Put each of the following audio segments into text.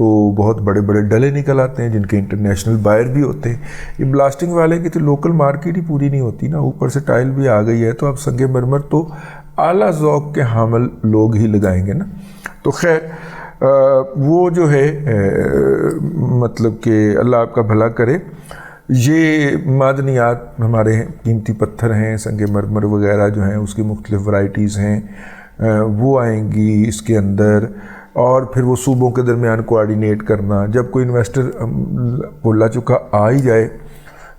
تو بہت بڑے بڑے ڈلے نکل آتے ہیں جن کے انٹرنیشنل بائر بھی ہوتے ہیں. یہ بلاسٹنگ والے کی تو لوکل مارکیٹ ہی پوری نہیں ہوتی نا, اوپر سے ٹائل بھی آ گئی ہے, تو اب سنگ مرمر تو اعلیٰ ذوق کے حامل لوگ ہی لگائیں گے نا. تو خیر وہ جو ہے مطلب کہ اللہ آپ کا بھلا کرے. یہ معدنیات ہمارے قیمتی پتھر ہیں, سنگ مرمر وغیرہ جو ہیں اس کی مختلف ورائٹیز ہیں, وہ آئیں گی اس کے اندر, اور پھر وہ صوبوں کے درمیان کوآرڈینیٹ کرنا. جب کوئی انویسٹر بولا چکا آ ہی جائے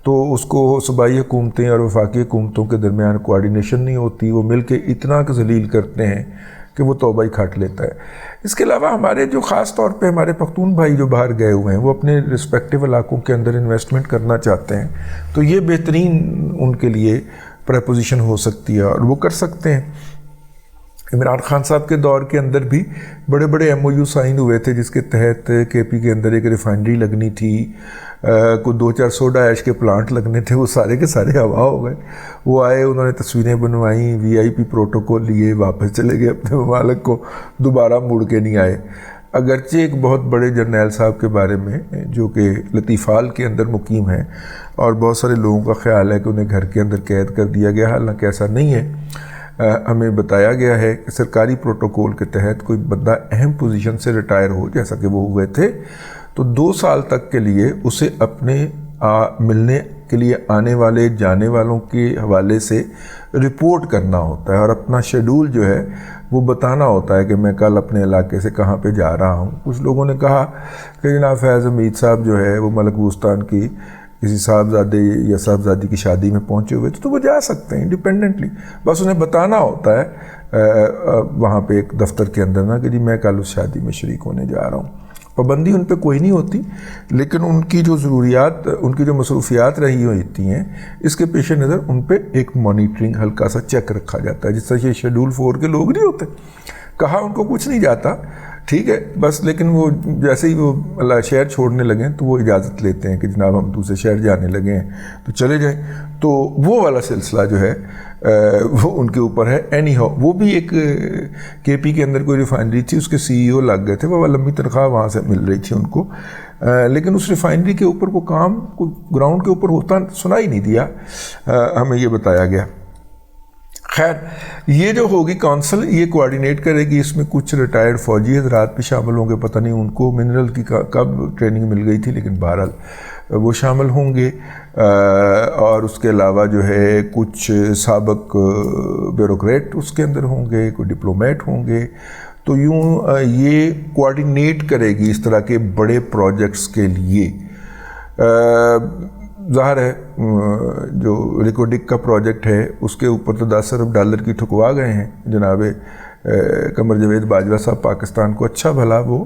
تو اس کو صوبائی حکومتیں اور وفاقی حکومتوں کے درمیان کوآرڈینیشن نہیں ہوتی, وہ مل کے اتنا ذلیل کرتے ہیں کہ وہ توبہ ہی کھاٹ لیتا ہے. اس کے علاوہ ہمارے جو خاص طور پہ ہمارے پختون بھائی جو باہر گئے ہوئے ہیں وہ اپنے رسپیکٹیو علاقوں کے اندر انویسٹمنٹ کرنا چاہتے ہیں, تو یہ بہترین ان کے لیے پریپوزیشن ہو سکتی ہے اور وہ کر سکتے ہیں. عمران خان صاحب کے دور کے اندر بھی بڑے بڑے ایم او یو سائن ہوئے تھے جس کے تحت کے پی کے اندر ایک ریفائنری لگنی تھی, کوئی 2-4 سوڈا ایش کے پلانٹ لگنے تھے, وہ سارے کے سارے ہوا ہو گئے. وہ آئے, انہوں نے تصویریں بنوائیں, وی آئی پی پروٹوکول لیے, واپس چلے گئے اپنے ممالک کو, دوبارہ مڑ کے نہیں آئے. اگرچہ ایک بہت بڑے جرنیل صاحب کے بارے میں جو کہ لطیفال کے اندر مقیم ہیں اور بہت سارے لوگوں کا خیال ہے کہ انہیں گھر کے اندر قید کر دیا گیا, حالانکہ ایسا نہیں ہے. ہمیں بتایا گیا ہے کہ سرکاری پروٹوکول کے تحت کوئی بندہ اہم پوزیشن سے ریٹائر ہو, جیسا کہ وہ ہوئے تھے, تو 2 سال تک کے لیے اسے اپنے ملنے کے لیے آنے والے جانے والوں کے حوالے سے رپورٹ کرنا ہوتا ہے اور اپنا شیڈول جو ہے وہ بتانا ہوتا ہے کہ میں کل اپنے علاقے سے کہاں پہ جا رہا ہوں. کچھ لوگوں نے کہا کہ جناب فیض حمید صاحب جو ہے وہ ملک بوستان کی کسی صاحبزادے یا صاحبزادی کی شادی میں پہنچے ہوئے تو وہ جا سکتے ہیں انڈیپینڈنٹلی, بس انہیں بتانا ہوتا ہے وہاں پہ ایک دفتر کے اندر نا کہ جی میں کل اس شادی میں شریک ہونے جا رہا ہوں. پابندی ان پہ کوئی نہیں ہوتی, لیکن ان کی جو ضروریات, ان کی جو مصروفیات رہی ہوتی ہیں, اس کے پیش نظر ان پہ ایک مانیٹرنگ ہلکا سا چیک رکھا جاتا ہے. جس طرح یہ شیڈول 4 کے لوگ نہیں ہوتے, کہا ان کو کچھ نہیں جاتا, ٹھیک ہے بس, لیکن وہ جیسے ہی وہ شہر چھوڑنے لگیں تو وہ اجازت لیتے ہیں کہ جناب ہم دوسرے شہر جانے لگے ہیں تو چلے جائیں. تو وہ والا سلسلہ جو ہے وہ ان کے اوپر ہے. اینی ہاؤ وہ بھی ایک کے پی کے اندر کوئی ریفائنری تھی, اس کے سی ای او لگ گئے تھے, وہ لمبی تنخواہ وہاں سے مل رہی تھی ان کو, لیکن اس ریفائنری کے اوپر وہ کام گراؤنڈ کے اوپر ہوتا سنا ہی نہیں دیا, ہمیں یہ بتایا گیا. خیر یہ جو ہوگی کونسل یہ کوآرڈینیٹ کرے گی, اس میں کچھ ریٹائرڈ فوجی حضرات بھی شامل ہوں گے, پتہ نہیں ان کو منرل کی کب ٹریننگ مل گئی تھی, لیکن بہرحال وہ شامل ہوں گے. اور اس کے علاوہ جو ہے کچھ سابق بیوروکریٹ اس کے اندر ہوں گے, کوئی ڈپلومیٹ ہوں گے. تو یوں یہ کوآرڈینیٹ کرے گی اس طرح کے بڑے پروجیکٹس کے لیے. ظاہر ہے جو ریکوڈک کا پروجیکٹ ہے اس کے اوپر تو $10 ارب کی ٹھکوا گئے ہیں. جناب قمر جاوید باجوہ صاحب پاکستان کو اچھا بھلا وہ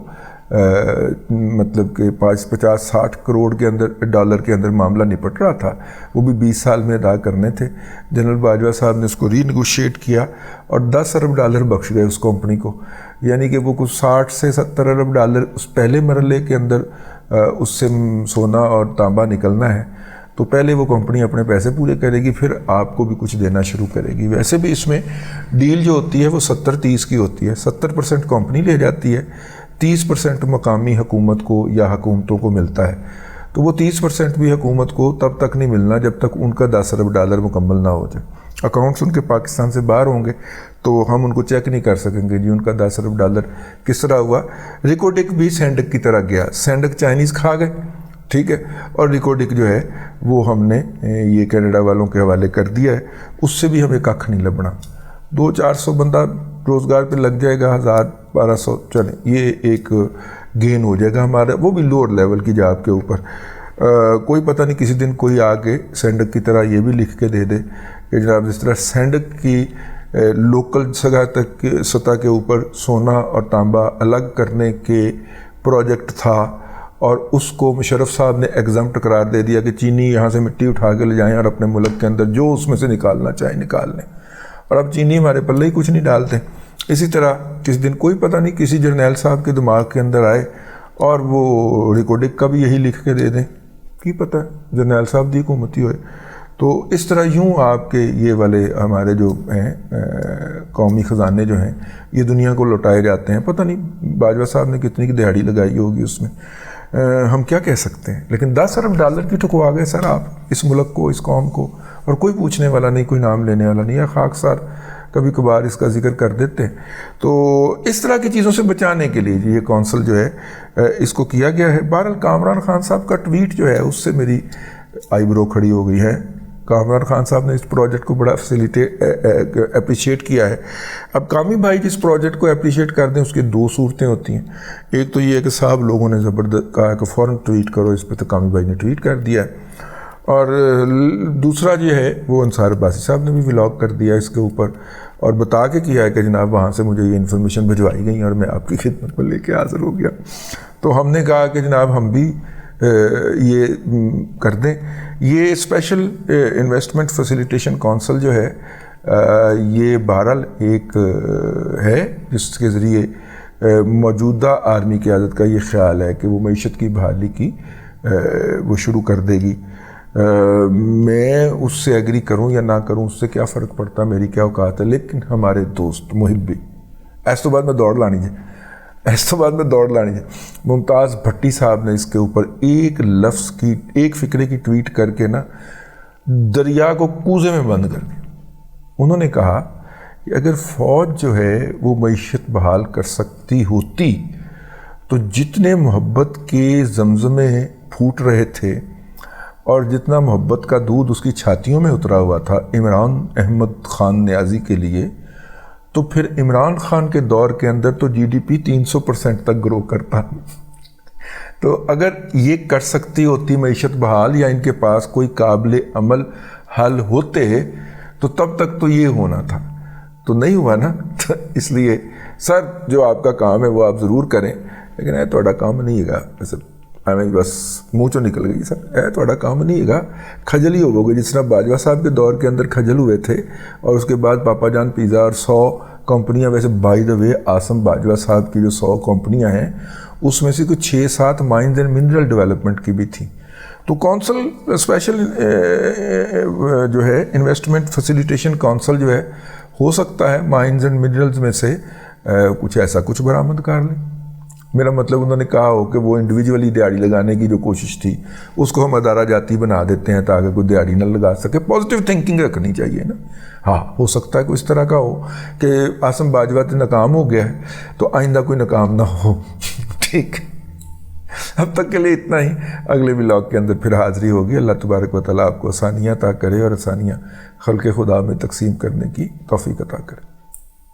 مطلب کہ 50-60 کروڑ کے اندر ڈالر کے اندر معاملہ نپٹ رہا تھا, وہ بھی 20 سال میں ادا کرنے تھے. جنرل باجوہ صاحب نے اس کو ری نیگوشیٹ کیا اور $10 ارب بخش گئے اس کمپنی کو, یعنی کہ وہ کچھ 60 سے 70 ارب ڈالر اس پہلے مرحلے کے اندر اس سے سونا اور تانبا نکلنا ہے. تو پہلے وہ کمپنی اپنے پیسے پورے کرے گی, پھر آپ کو بھی کچھ دینا شروع کرے گی. ویسے بھی اس میں ڈیل جو ہوتی ہے وہ 70-30 کی ہوتی ہے, 70% کمپنی لے جاتی ہے, 30% مقامی حکومت کو یا حکومتوں کو ملتا ہے. تو وہ 30% بھی حکومت کو تب تک نہیں ملنا جب تک ان کا $10 ارب مکمل نہ ہو جائے. اکاؤنٹس ان کے پاکستان سے باہر ہوں گے تو ہم ان کو چیک نہیں کر سکیں گے جی ان کا $10 ارب کس طرح ہوا. ریکوڈک بھی سینڈک کی طرح گیا, سینڈک چائنیز کھا گئے, ٹھیک ہے, اور ریکوڈک جو ہے وہ ہم نے یہ کینیڈا والوں کے حوالے کر دیا ہے, اس سے بھی ہمیں ککھ نہیں لبنا. 200-400 بندہ روزگار پہ لگ جائے گا, 1000-1200 چلیں یہ ایک گین ہو جائے گا ہمارا, وہ بھی لوور لیول کی جاب کے اوپر. کوئی پتہ نہیں کسی دن کوئی آ کے سینڈک کی طرح یہ بھی لکھ کے دے دے کہ جناب جس طرح سینڈک کی لوکل سطح کے اوپر سونا اور تانبا الگ کرنے کے پروجیکٹ تھا اور اس کو مشرف صاحب نے ایگزمپٹ قرار دے دیا کہ چینی یہاں سے مٹی اٹھا کے لے جائیں اور اپنے ملک کے اندر جو اس میں سے نکالنا چاہیں نکال لیں, اور اب چینی ہمارے پلے ہی کچھ نہیں ڈالتے. اسی طرح کس دن کوئی پتہ نہیں کسی جرنیل صاحب کے دماغ کے اندر آئے اور وہ ریکوڈک کا بھی یہی لکھ کے دے دیں, کی پتہ جرنیل صاحب دی حکومتی ہوئے. تو اس طرح یوں آپ کے یہ والے ہمارے جو ہیں قومی خزانے جو ہیں یہ دنیا کو لوٹائے جاتے ہیں. پتہ نہیں باجوہ صاحب نے کتنی کی دہاڑی لگائی ہوگی اس میں, ہم کیا کہہ سکتے ہیں. لیکن $10 ارب کی ٹھکوا گئے سر آپ اس ملک کو, اس قوم کو, اور کوئی پوچھنے والا نہیں, کوئی نام لینے والا نہیں. یا خاکسار کبھی کبھار اس کا ذکر کر دیتے ہیں. تو اس طرح کی چیزوں سے بچانے کے لیے یہ کونسل جو ہے اس کو کیا گیا ہے. بہرحال کامران خان صاحب کا ٹویٹ جو ہے اس سے میری آئی برو کھڑی ہو گئی ہے. کامران خان صاحب نے اس پروجیکٹ کو بڑا اپریشیٹ کیا ہے. اب کامی بھائی جس پروجیکٹ کو اپریشیٹ کر دیں اس کی دو صورتیں ہوتی ہیں. ایک تو یہ ہے کہ صاحب لوگوں نے زبردست کہا کہ فوراً ٹویٹ کرو اس پہ, تو کامی بھائی نے ٹویٹ کر دیا ہے. اور دوسرا جو ہے وہ انصار عباسی صاحب نے بھی ولاگ کر دیا اس کے اوپر, اور بتا کے کیا ہے کہ جناب وہاں سے مجھے یہ انفارمیشن بھجوائی گئی اور میں آپ کی خدمت میں لے کے حاضر ہو گیا. تو ہم نے کہا کہ جناب ہم بھی یہ کر دیں. یہ اسپیشل انویسٹمنٹ فیسیلیٹیشن کونسل جو ہے یہ بہرحال ایک ہے جس کے ذریعے موجودہ آرمی قیادت کا یہ خیال ہے کہ وہ معیشت کی بحالی کی وہ شروع کر دے گی. میں اس سے ایگری کروں یا نہ کروں اس سے کیا فرق پڑتا, میری کیا اوقات ہے. لیکن ہمارے دوست محبی ایس تو بعد میں دوڑ لانی ہے. ممتاز بھٹی صاحب نے اس کے اوپر ایک لفظ کی, ایک فکرے کی ٹویٹ کر کے نا دریا کو کوزے میں بند کر دیا. انہوں نے کہا کہ اگر فوج جو ہے وہ معیشت بحال کر سکتی ہوتی تو جتنے محبت کے زمزمے پھوٹ رہے تھے اور جتنا محبت کا دودھ اس کی چھاتیوں میں اترا ہوا تھا عمران احمد خان نیازی کے لیے, تو پھر عمران خان کے دور کے اندر تو جی ڈی پی 300% تک گرو کرتا. تو اگر یہ کر سکتی ہوتی معیشت بحال, یا ان کے پاس کوئی قابل عمل حل ہوتے, تو تب تک تو یہ ہونا تھا. تو نہیں ہوا نا. تو اس لیے سر جو آپ کا کام ہے وہ آپ ضرور کریں, لیکن تھوڑا کام نہیں ہے گا. بس منہ چوں نکل گئی سر, تھوڑا کام نہیں ہے. کھجل ہی ہوگے جس طرح باجوہ صاحب کے دور کے اندر کھجل ہوئے تھے, اور اس کے بعد پاپا جان پیزا اور 100 کمپنیاں, ویسے بائی دا وے آسم باجوہ صاحب کی جو 100 کمپنیاں ہیں اس میں سے کچھ 6-7 مائنز اینڈ منرل ڈیولپمنٹ کی بھی تھیں. تو کونسل اسپیشل جو ہے انویسٹمنٹ فیسیلیٹیشن کونسل جو ہے ہو سکتا ہے مائنز اینڈ منرلز میں سے کچھ ایسا کچھ برآمد کر لیں. میرا مطلب انہوں نے کہا ہو کہ وہ انڈیویجولی دیہڑی لگانے کی جو کوشش تھی اس کو ہم ادارہ جاتی بنا دیتے ہیں تاکہ کوئی دیہڑی نہ لگا سکے. پازیٹیو تھنکنگ رکھنی چاہیے نا. ہاں ہو سکتا ہے کوئی اس طرح کا ہو کہ آسم باجوہ ناکام ہو گیا ہے تو آئندہ کوئی ناکام نہ ہو. ٹھیک, اب تک کے لیے اتنا ہی. اگلے ولاگ کے اندر پھر حاضری ہوگی. اللہ تبارک و تعالیٰ آپ کو آسانیاں عطا کرے اور آسانیاں خلق خدا میں تقسیم کرنے کی توفیق عطا کرے.